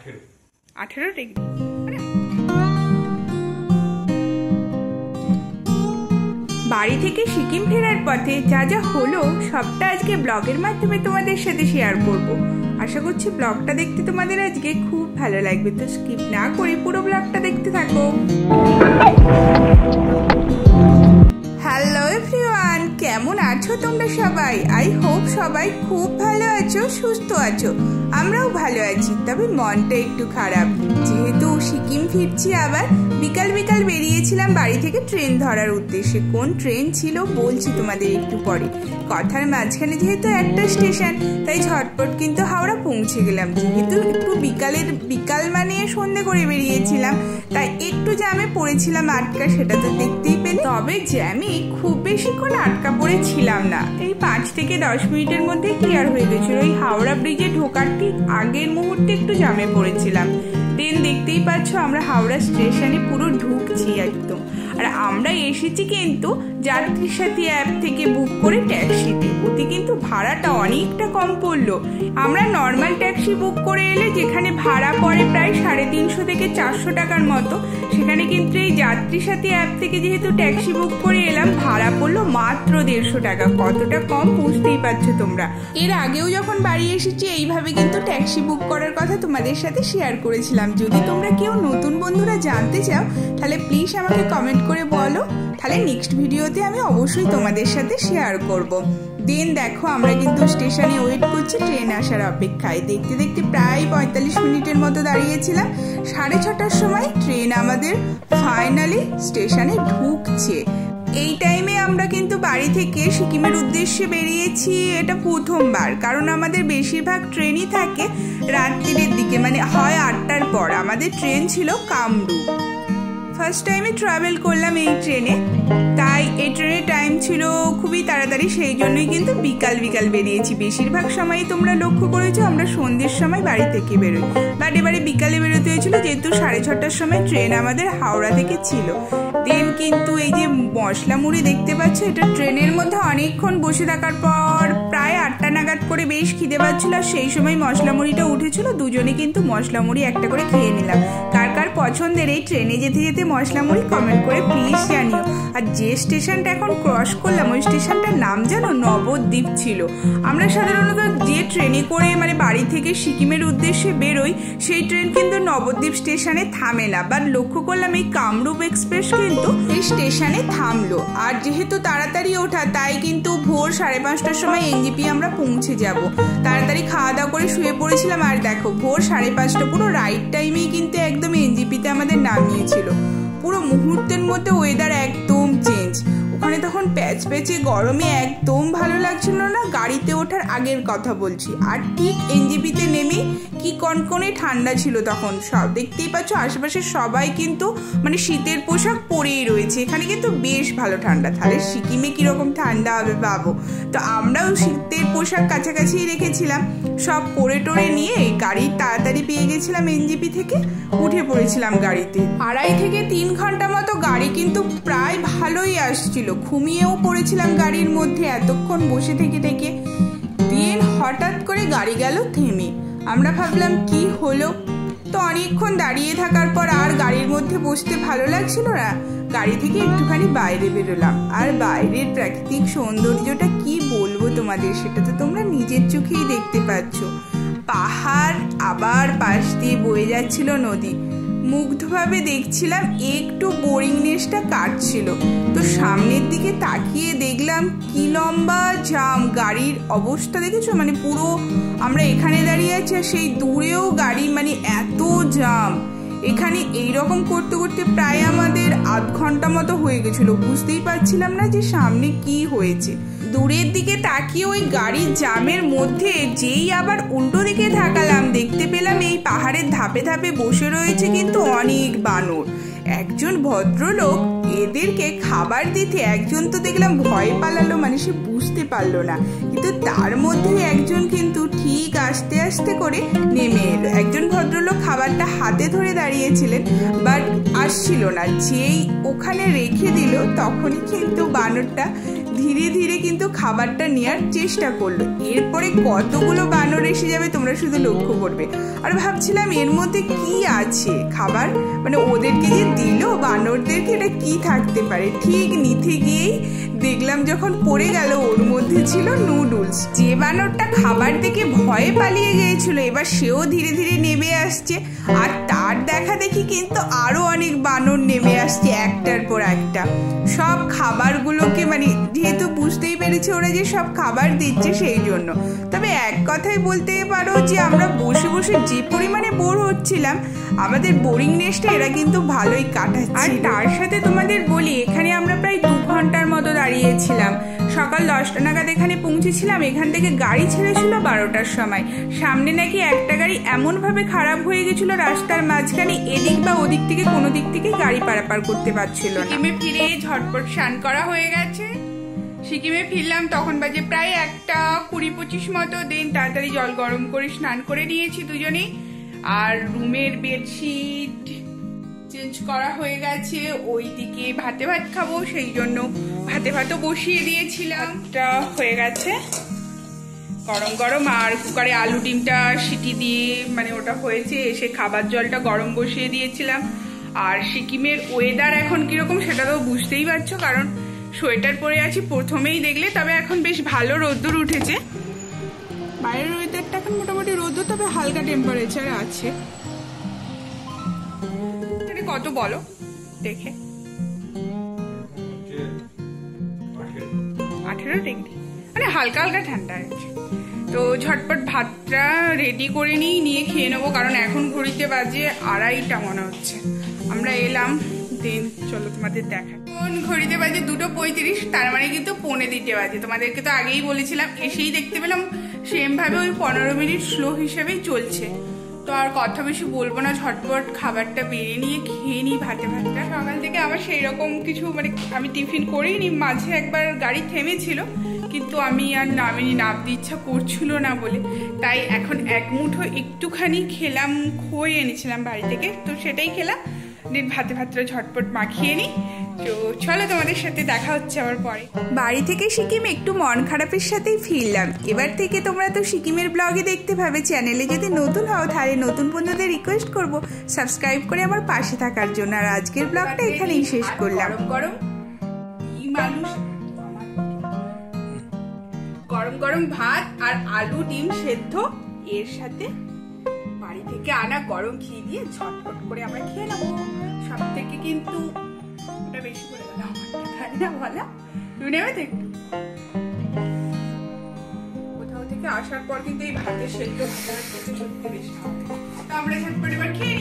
18 degree. বাড়ি থেকে সিকিম ফেরার পথে যা যা হলো সবটা আজকে ব্লগের মাধ্যমে তোমাদের সাথে শেয়ার করব। আশা করছি ব্লগটা দেখতে তোমাদের আজকে খুব ভালো লাগবে, তো স্কিপ না করে পুরো ব্লগটা দেখতে থাকো। হ্যালো এভরিওয়ান, কেমন আছো তোমরা সবাই? আই হোপ সবাই খুব ভালো আছো, সুস্থ আছো। আমরাও ভালো আছি, তবে মনটা একটু খারাপ, যেহেতু সিকিম ফিরছি। আবার বিকাল বিকাল বেরিয়েছিলাম বাড়ি থেকে ট্রেন ধরার উদ্দেশ্যে। কোন ট্রেন ছিল বলছি তোমাদের একটু পরে। কথার মাঝখানে যেহেতু একটা স্টেশন, তাই ঝটপট কিন্তু হাওড়া পৌঁছে গেলাম। যেহেতু একটু বিকাল মানে সন্ধ্যে করে বেরিয়েছিলাম, তাই একটু জ্যামে পড়েছিলাম আটকা, সেটা তো দেখতেই পেলে। তবে জ্যামে খুব বেশিক্ষণ আটকা পড়েছিলাম না, এই 5 থেকে 10 মিনিটের মধ্যে ক্লিয়ার হয়ে গেছিল। ওই হাওড়া ব্রিজে ঢোকার ঠিক আগের মুহূর্তে একটু জ্যামে পড়েছিলাম। ট্রেন দেখতেই পাচ্ছ, আমরা হাওড়া স্টেশনে পুরো ঢুকছি একদম। আর আমরা এসেছি কিন্তু যাত্রী সাথী অ্যাপ থেকে বুক করে ট্যাক্সিতে। ওতে কিন্তু ভাড়াটা অনেকটা কম পড়লো। আমরা নর্মাল ট্যাক্সি বুক করে এলে যেখানে ভাড়া পড়ে প্রায় 350 থেকে 400 টাকার মতো, সেখানে কিন্তু এই যাত্রী সাথী অ্যাপ থেকে যেহেতু ট্যাক্সি বুক করে এলাম, ভাড়া পড়লো মাত্র 150 টাকা। কতটা কম বুঝতেই পারছো তোমরা। এর আগেও যখন বাড়ি এসেছি এইভাবে কিন্তু ট্যাক্সি বুক করার কথা তোমাদের সাথে শেয়ার করেছিলাম। যদি তোমরা কেউ নতুন বন্ধুরা জানতে চাও তাহলে প্লিজ আমাকে কমেন্ট করে বলো, তাহলে নেক্সট ভিডিওতে আমি অবশ্যই তোমাদের সাথে শেয়ার করব। দেন দেখো, আমরা কিন্তু স্টেশনে ওয়েট করছি ট্রেন আসার অপেক্ষায়। দেখতে দেখতে প্রায় 45 মিনিটের মতো দাঁড়িয়েছিলাম। 6:30টার সময় ট্রেন আমাদের ফাইনালি স্টেশনে ঢুকছে। এই টাইমে আমরা কিন্তু বাড়ি থেকে সিকিমের উদ্দেশ্যে বেরিয়েছি, এটা প্রথমবার। কারণ আমাদের বেশিরভাগ ট্রেনই থাকে রাত্রির দিকে, মানে হয় 8টার পর। আমাদের ট্রেন ছিল কামরূপ। ফার্স্ট টাইমে ট্রাভেল করলাম এই ট্রেনে, তাই এই ট্রেনের টাইম ছিল খুবই তাড়াতাড়ি, সেই জন্যই কিন্তু বিকাল বিকাল বেরিয়েছি। বেশিরভাগ সময়ই তোমরা লক্ষ্য করেছো আমরা সন্ধ্যের সময় বাড়ি থেকে বেরোই, বাট এবারে বিকালে বেরোতে হয়েছিল যেহেতু 6:30টার সময় ট্রেন আমাদের হাওড়া থেকে ছিল। দেন কিন্তু এই যে মশলা মুড়ি দেখতে পাচ্ছ, এটা ট্রেনের মধ্যে অনেকক্ষণ বসে থাকার পর প্রায় 8টা নাগাদ করে বেশ খিদে পাচ্ছিল। আর সেই সময় মশলা মুড়িটা উঠেছিল, দুজনে কিন্তু মশলা মুড়ি একটা করে খেয়ে নিলাম। কার কার পছন্দের এই ট্রেনে যেতে যেতে মশলা মুড়ি কমেন্ট করে প্লিজ জানিও। আর যে স্টেশনটা এখন ক্রস করলাম ওই স্টেশনটার নাম জানো? নবদ্বীপ ছিল। আমরা সাধারণত যে ট্রেনে করে মানে বাড়ি থেকে সিকিমের উদ্দেশ্যে বেরোই, সেই ট্রেন কিন্তু নবদ্বীপ স্টেশনে থামে না। বাট লক্ষ্য করলাম এই কামরূপ এক্সপ্রেস কিন্তু এই স্টেশনে থামলো। আর যেহেতু তাড়াতাড়ি ওঠা, তাই কিন্তু ভোর 5:30টার সময় এনজেপি আমরা পৌঁছে যাব। তাড়াতাড়ি খাওয়া দাওয়া করে শুয়ে পড়েছিলাম। আর দেখো, ভোর 5:30টা পুরো রাইট টাইমেই কিন্তু একদম এনজেপিতে আমাদের নামিয়েছিল। পুরো মুহূর্তের মধ্যে ওয়েদার একদম চেঞ্জ। ওখানে তখন প্যাচে গরমে একদম ভালো লাগছিল না, গাড়িতে ওঠার আগের কথা বলছি। আর ঠিক এনজেপিতে নেমে কি কনকনে ঠান্ডা ছিল তখন। সব দেখতেই পাচ্ছ আশেপাশে সবাই কিন্তু মানে শীতের পোশাক পরেই রয়েছে। এখানে কিন্তু বেশ ভালো ঠান্ডা। তাহলে সিকিমে কিরকম ঠান্ডা হবে ভাবো। তো আমরাও শীতের পোশাক কাছাকাছি রেখেছিলাম, সব পরে টোরে নিয়ে গাড়ি তাড়াতাড়ি পেয়ে গেছিলাম। এনজেপি থেকে উঠে পড়েছিলাম গাড়িতে। 2.5 থেকে 3 ঘন্টা মতো গাড়ি কিন্তু প্রায় ভালোই আসছিল। ঘুমিয়েও পড়েছিলাম গাড়ির মধ্যে এতক্ষণ বসে থেকে। দিন হঠাৎ করে গাড়ি গেল থেমে। আমরা ভাবলাম কি হলো। তো অনেকক্ষণ দাঁড়িয়ে থাকার পর আর গাড়ির মধ্যে বসতে ভালো লাগছিল না, গাড়ি থেকে একটুখানি বাইরে বেরোলাম। আর বাইরের প্রাকৃতিক সৌন্দর্যটা কি বলবো তোমাদের, সেটা তো তোমরা নিজের চোখেই দেখতে পাচ্ছ। পাহাড়, আবার পাশ দিয়ে বয়ে যাচ্ছিল নদী। মুগ্ধভাবে দেখছিলাম, একটু বোরিংনেসটা কাটছিল। তো সামনের দিকে তাকিয়ে দেখলাম কি লম্বা জাম। গাড়ির অবস্থা দেখেছো? মানে পুরো আমরা এখানে দাঁড়িয়ে আছি আর সেই দূরেও গাড়ি, মানে এত জাম। এখানে এইরকম করতে করতে প্রায় আমাদের আধ ঘন্টা মতো হয়ে গেছিল। বুঝতেই পারছিলাম না যে সামনে কি হয়েছে। দূরের দিকে তাকিয়ে ওই গাড়ির জামের মধ্যে যেই আবার উল্টো দিকে তাকালাম, দেখতে পেলাম এই পাহাড়ের ধাপে ধাপে বসে রয়েছে কিন্তু অনেক বানর। একজন ভদ্রলোক এদেরকে খাবার দিতে, একজন তো দেখলাম ভয় পালালো, মানে সে বুঝতে পারলো না। কিন্তু তার মধ্যে একজন কিন্তু ঠিক আস্তে আস্তে করে নেমে এলো। একজন ভদ্রলোক খাবারটা হাতে ধরে দাঁড়িয়েছিলেন, বাট আসছিল না। যেই ওখানে রেখে দিল তখনই কিন্তু বানরটা ধীরে ধীরে কিন্তু খাবারটা নেওয়ার চেষ্টা করলো। এরপরে কতগুলো বানর এসে যাবে তোমরা শুধু লক্ষ্য করবে। আর ভাবছিলাম এর মধ্যে কি আছে খাবার, মানে ওদেরকে যে দিল বানরদেরকে, এটা কি থাকতে পারে। ঠিক নিতে গিয়েই দেখলাম যখন পড়ে গেল ওর মধ্যে ছিল নুডলস। যে বানরটা খাবার দেখে ভয়ে পালিয়ে গিয়েছিল এবার সেও ধীরে ধীরে নেমে আসছে, আর তার দেখা দেখি কিন্তু আরো অনেক বানর নেমে আসছে একটার পর একটা। সব খাবারগুলোকে মানে যেহেতু বুঝতেই পেরেছে ওরা যে সব খাবার দিচ্ছে সেই জন্য। তবে এক কথাই বলতে পারো যে আমরা বসে বসে যে পরিমাণে বোর হচ্ছিলাম, আমাদের বোরিংনেসটা এরা কিন্তু ভালোই কাটাচ্ছে। আর তার সাথে তোমাদের বলি, এখানে আমরা প্রায় 2 ঘন্টার মতো দাঁড়িয়েছিলাম। সকাল 10টা নাগাদ এখানে পৌঁছেছিলাম। এখান থেকে গাড়ি ছেড়েছিল 12টার সময়। সামনে নাকি একটা গাড়ি এমনভাবে খারাপ হয়ে গেছিল রাস্তার মাঝখানে, এদিক বা ওদিক থেকে কোনো দিক থেকে গাড়ি পারাপার করতে পারছিল না। সিকিমে ফিরে ঝটপট স্নান করা হয়ে গেছে। সিকিমে ফিরলাম তখন বাজে প্রায় 1:20-25 মতো। দিন তাড়াতাড়ি জল গরম করে স্নান করে নিয়েছি দুজনেই। আর রুমের বেডশিট চেঞ্জ করা হয়ে গেছে। ওইদিকে ভাত খাবো, সেই জন্য ভাতও বসিয়ে দিয়েছিলাম। এটা হয়ে গেছে গরম গরম। আর কুকারে আলু ডিমটা সিটি দিয়ে মানে ওটা হয়েছে, এসে খাবার জলটা গরম বসিয়ে দিয়েছিলাম। আর সিকিমের ওয়েদার এখন কিরকম সেটা তো বুঝতেই পারছো, কারণ সোয়েটার পরে আছি প্রথমেই দেখলে। তবে এখন বেশ ভালো রোদ্দুর উঠেছে। বাইরের ওয়েদারটা এখন মোটামুটি রোদ্দুর, তবে হালকা টেম্পারেচার আছে। কত বলো দেখে? 18 ডিগ্রি, মানে হালকা হালকা ঠান্ডা আছে। তো ঝটপট ভাতটা রেডি করে নিয়ে খেয়ে নেবো, কারণ এখন ঘড়িতে বাজে 2:30 মনে হচ্ছে। আমরা এলাম দিন, চলো তোমাদের দেখা। কোন ঘড়িতে বাজে 2:35, তার মানে কিন্তু 2:45 বাজে। তোমাদেরকে তো আগেই বলেছিলাম। এসেই দেখতে পেলাম সেম ভাবে ওই 15 মিনিট স্লো হিসেবেই চলছে। তো আর কথা বেশি বলবো না, ঝটপট খাবারটা বেরিয়ে নিয়ে খেয়ে নিই ভাতটা। সকাল থেকে আবার সেই রকম কিছু মানে আমি টিফিন করিনি। মাঝে একবার গাড়ি থেমেছিল, কিন্তু আমি আর নামিনি, নামতে ইচ্ছা করছিল না বলে। তাই এখন এক মুঠো একটুখানি খেলাম, খই এনেছিলাম বাড়ি থেকে, তো সেটাই খেলাম। দিন ভাতটা ঝটপট মাখিয়ে নিই। তো চলো তোমাদের সাথে দেখা হচ্ছে আবার পরে। বাড়ি থেকে সিকিম একটু মন খারাপের সাথেই ফিরলাম। এবার থেকে তোমরা তো সিকিমের ব্লগে দেখতে পাবে। চ্যানেলে যদি নতুন হও তাহলে নতুন বন্ধুদের রিকোয়েস্ট করব সাবস্ক্রাইব করে আমার পাশে থাকার জন্য। আর আজকের ব্লগটা এখানেই শেষ করলাম। গরম গরম ভাত আর আলু ডিম সেদ্ধ, এর সাথে বাড়ি থেকে আনা গরম ঘি দিয়ে ঝটপট করে আমরা খেয়ে নেবো। সব থেকে কিন্তু ওটা বেশি করে গেল আমারটা, না বলো? তুমি নেবে তো একটু? কোথাও থেকে আসার পর কিন্তু এই ভাতের সেদ্ধ ভাতটা সত্যি বেশি ভালো। তো আমরা ঝটপট এবার খেয়ে